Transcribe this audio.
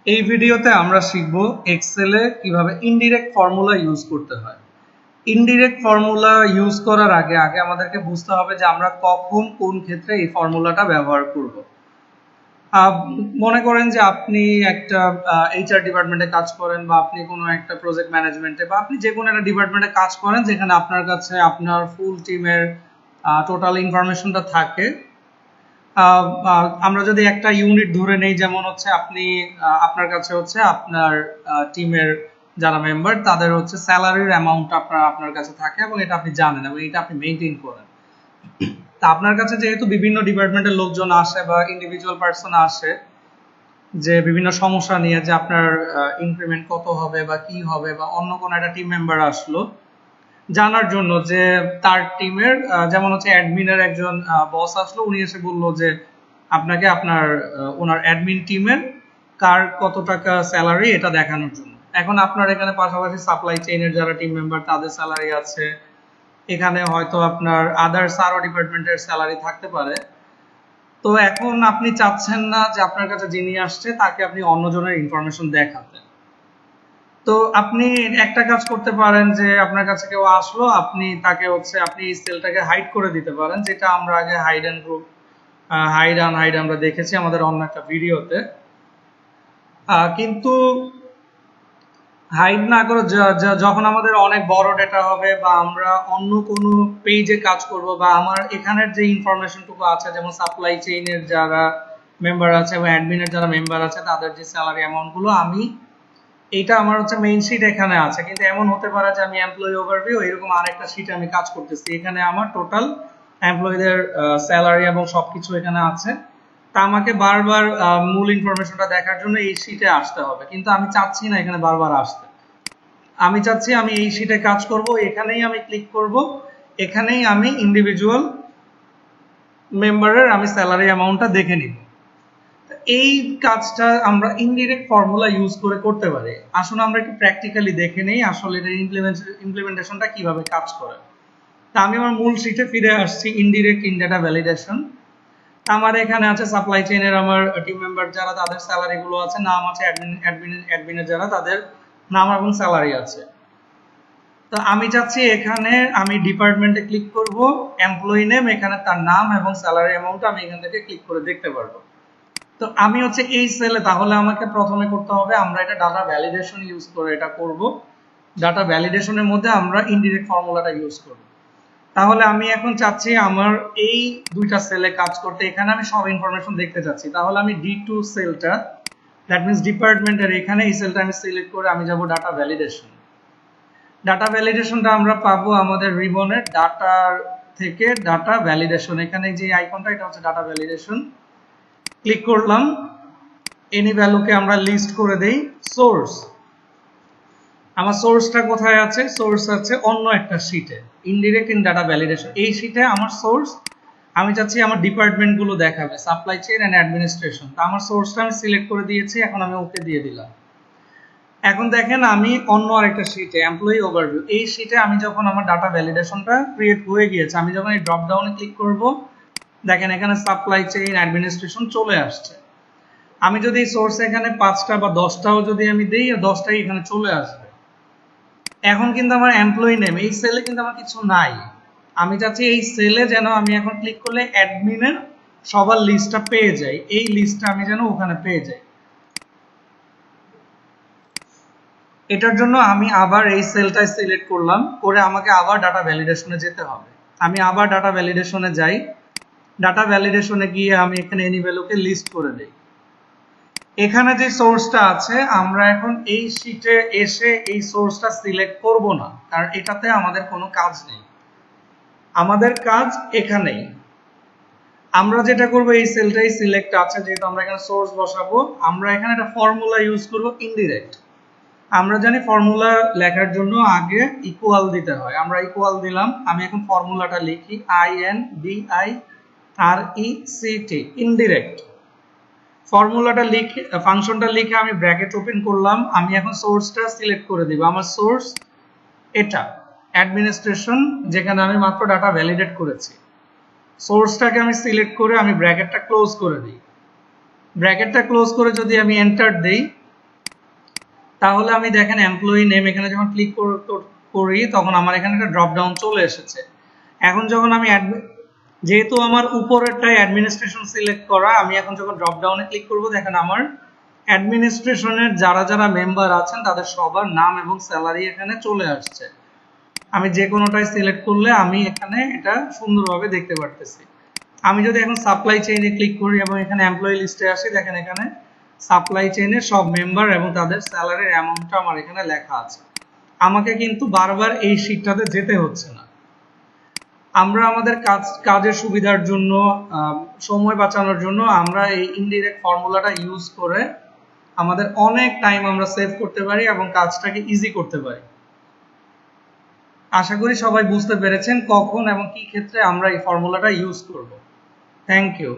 এই ভিডিওতে আমরা শিখব এক্সেলে কিভাবে ইনডিরেক্ট ফর্মুলা ইউজ করতে হয়। ইনডিরেক্ট ফর্মুলা ইউজ করার আগে আগে আমাদেরকে বুঝতে হবে যে আমরা কখন কোন ক্ষেত্রে এই ফর্মুলাটা ব্যবহার করব। মনে করেন যে আপনি একটা এইচআর ডিপার্টমেন্টে কাজ করেন, বা আপনি কোনো একটা প্রজেক্ট ম্যানেজমেন্টে, বা আপনি যে কোনো একটা ডিপার্টমেন্টে কাজ করেন যেখানে আপনার কাছে আপনার ফুল টিমের টোটাল ইনফরমেশনটা থাকে। আমরা যদি একটা ইউনিট ধরে নেই, যেমন হচ্ছে আপনি আপনার কাছে হচ্ছে আপনার টিমের যারা মেম্বার তাদের হচ্ছে স্যালারির অ্যামাউন্ট আপনার কাছে থাকে, এবং এটা আপনি জানেন এবং এটা আপনি মেইনটেইন করেন। তা আপনার কাছে যেহেতু বিভিন্ন ডিপার্টমেন্টের লোকজন আসে বা ইন্ডিভিজুয়াল পার্সন আসে, যে বিভিন্ন সমস্যা নিয়ে, যে আপনার ইনক্রিমেন্ট কত হবে বা কি হবে, বা অন্য কোনো একটা টিম মেম্বার আসলো জানার জন্য যে তার টিমের, যেমন হচ্ছে অ্যাডমিনের একজন বস আসলো, উনি এসে বললো যে আপনাকে আপনার ওনার অ্যাডমিন টিমের কার কত টাকা স্যালারি এটা দেখানোর জন্য। এখন আপনার এখানে পাশাপাশি সাপ্লাই চেইনের যারা টিম মেম্বার তাদের স্যালারি আছে, এখানে হয়তো আপনার আদার্স আরো ডিপার্টমেন্টের স্যালারি থাকতে পারে। তো এখন আপনি চাচ্ছেন না যে আপনার কাছে যিনি আসছে তাকে আপনি অন্যজনের ইনফরমেশন দেখাতে। তো আপনি একটা কাজ করতে পারেন যে আপনার কাছে কেউ আসলো, আপনি তাকে হচ্ছে আপনি এই সেলটাকে হাইড করে দিতে পারেন, যেটা আমরা আগে হাইড অ্যান্ড গ্রুপ হাইড আমরা দেখেছি আমাদের অন্য একটা ভিডিওতে। কিন্তু হাইড না করে যখন আমাদের অনেক বড় ডেটা হবে, বা আমরা অন্য কোনো পেজে কাজ করব, বা আমার এখানের যে ইনফরমেশনটুকু আছে, যেমন সাপ্লাই চেইনের যারা মেম্বার আছে এবং অ্যাডমিনের যারা মেম্বার আছে তাদের যে স্যালারি অ্যামাউন্ট গুলো, আমি এইটা আমার হচ্ছে মেইন শিট এখানে আছে, কিন্তু এমন হতে পারে যে আমি এমপ্লয়ি ওভারভিউ এরকম আরেকটা শিটে আমি কাজ করতেছি, এখানে আমার টোটাল এমপ্লয়ীদের স্যালারি এবং সবকিছু এখানে আছে। তা আমাকে বারবার মূল ইনফরমেশনটা দেখার জন্য এই শিটে আসতে হবে, কিন্তু আমি চাচ্ছি না এখানে বারবার আসতে। আমি চাচ্ছি আমি এই শিটে কাজ করব, এখানেই আমি ক্লিক করব, এখানেই আমি ইন্ডিভিজুয়াল মেম্বারের আমি স্যালারি অ্যামাউন্টটা দেখে নিব। এই কাজটা আমরা ইনডিরেক্ট ফর্মুলা ইউজ করে করতে পারি। আসুন আমরা একটু প্র্যাকটিক্যালি দেখে নেই আসলে এর ইমপ্লিমেন্টেশনটা কিভাবে কাজ করে। তা আমি আমার মূল শিটে ফিরে আসছি, ইনডিরেক্ট ইন ডাটা ভ্যালিডেশন। আমার এখানে আছে সাপ্লাই চেইনের আমার টিম মেম্বার যারা তাদের স্যালারি গুলো আছে, নাম আছে অ্যাডমিনের যারা তাদের নাম এবং স্যালারি আছে। তো আমি চাচ্ছি এখানে আমি ডিপার্টমেন্টে ক্লিক করব, এমপ্লয়ি নেম, এখানে তার নাম এবং স্যালারি অ্যামাউন্ট আমি এখান থেকে ক্লিক করে দেখতে পারবো। তো আমি হচ্ছে এই সেলে, তাহলে আমাকে প্রথমে করতে হবে, আমরা এটা ডাটা ভ্যালিডেশন ইউজ করে এটা করব। ডাটা ভ্যালিডেশনের মধ্যে আমরা ইনডিরেক্ট ফর্মুলাটা ইউজ করব। তাহলে আমি এখন চাচ্ছি আমার এই দুইটা সেলে কাজ করতে, এখানে আমি সব ইনফরমেশন দেখতে চাচ্ছি। তাহলে আমি D2 সেলটা, দ্যাট মিন্স ডিপার্টমেন্টের এখানে এই সেলটা আমি সিলেক্ট করে আমি যাব ডাটা ভ্যালিডেশন। ডাটা ভ্যালিডেশনটা আমরা পাবো আমাদের রিবনের ডাটার থেকে ডাটা ভ্যালিডেশন, এখানে যে আইকনটা এটা হচ্ছে ডাটা ভ্যালিডেশন। ক্লিক করলাম, এনি ভ্যালুকে আমরা লিস্ট করে দেই সোর্স। আমার সোর্সটা কোথায় আছে? সোর্স আছে অন্য একটা শিটে, ইনডিরেক্ট ইন ডাটা ভ্যালিডেশন। এই শিটে আমার সোর্স, আমি চাচ্ছি আমার ডিপার্টমেন্ট গুলো দেখাবে, সাপ্লাই চেইন এন্ড অ্যাডমিনিস্ট্রেশন। তো আমার সোর্সটা আমি সিলেক্ট করে দিয়েছি, এখন আমি ওকে দিয়ে দিলাম। এখন দেখেন আমি অন্য আরেকটা শিটে এমপ্লয়ি ওভারভিউ, এই শিটে আমি যখন আমার ডাটা ভ্যালিডেশনটা ক্রিয়েট হয়ে গিয়েছে, আমি যখন এই ড্রপ ডাউনে ক্লিক করব, দেখেন এখানে সাপ্লাই চেইন অ্যাডমিনিস্ট্রেশন চলে আসছে। আমি যদি এই সোর্স এখানে 5টা বা 10টাও যদি আমি দেই, 10টাই এখানে চলে আসবে। এখন কিন্তু আমার এমপ্লয়ি নেম এই সেলে কিন্তু আমার কিছু নাই। আমি চাচ্ছি এই সেলে যেন আমি এখন ক্লিক করলে অ্যাডমিনের সবার লিস্টটা পেয়ে যাই, এই লিস্টটা আমি যেন ওখানে পেয়ে যাই। এটার জন্য আমি আবার এই সেলটা সিলেক্ট করলাম, করে আমাকে আবার ডাটা ভ্যালিডেশনে যেতে হবে। আমি আবার ডাটা ভ্যালিডেশনে যাই, ডাটা ভ্যালিডেশনে গিয়ে আমি এখানে এনি ভ্যালুকে লিস্ট করে দেই। এখানে যে সোর্সটা আছে, আমরা এখন এই শিটে এসে এই সোর্সটা সিলেক্ট করব না, কারণ এটাতে আমাদের কোনো কাজ নেই, আমাদের কাজ এখানেই। আমরা যেটা করব, এই সেলটাই সিলেক্ট আছে যেহেতু আমরা এখানে সোর্স বসাবো, আমরা এখানে একটা ফর্মুলা ইউজ করব ইনডিরেক্ট। আমরা জানি ফর্মুলা লেখার জন্য আগে ইকুয়াল দিতে হয়, আমরা ইকুয়াল দিলাম। আমি এখন ফর্মুলাটা লিখি INDIRECT, ইনডিরেক্ট। ফর্মুলাটা লিখে ফাংশনটা লিখে আমি ব্র্যাকেট ওপেন করলাম। আমি এখন সোর্সটা সিলেক্ট করে দিব, আমার সোর্স এটা অ্যাডমিনিস্ট্রেশন, যেখানে আমি মাত্র ডাটা ভ্যালিডেট করেছি। সোর্সটাকে আমি সিলেক্ট করে আমি ব্র্যাকেটটা ক্লোজ করে দিই। ব্র্যাকেটটা ক্লোজ করে যদি আমি এন্টার দেই, তাহলে আমি দেখেন এমপ্লয়ি নেম এখানে যখন ক্লিক করি তখন আমার এখানে একটা ড্রপ ডাউন চলে এসেছে। এখন যখন আমি যেহেতু আমার উপরেরটাই অ্যাডমিনিস্ট্রেশন সিলেক্ট করা, আমি এখন যখন ড্রপ ডাউনে ক্লিক করব দেখেন আমার অ্যাডমিনিস্ট্রেশনের যারা যারা মেম্বার আছেন তাদের সবার নাম এবং স্যালারি এখানে চলে আসছে। আমি যে কোনোটাই সিলেক্ট করলে আমি এখানে এটা সুন্দরভাবে দেখতে পারতেছি। আমি যদি এখন সাপ্লাই চেইনে ক্লিক করি এবং এখানে এমপ্লয়ি লিস্টে আসি, দেখেন এখানে সাপ্লাই চেইনের সব মেম্বার এবং তাদের স্যালারির অ্যামাউন্টটা আমার এখানে লেখা আছে। আমাকে কিন্তু বারবার এই শীটটাতে যেতে হচ্ছে না। আমরা আমাদের কাজের সুবিধার জন্য, সময় বাঁচানোর জন্য আমরা এই ইনডিরেক্ট ফর্মুলাটা ইউজ করে আমাদের অনেক টাইম আমরা সেভ করতে পারি এবং কাজটাকে ইজি করতে পারি। আশা করি সবাই বুঝতে পেরেছেন কখন এবং কি ক্ষেত্রে আমরা এই ফর্মুলাটা ইউজ করব। Thank you.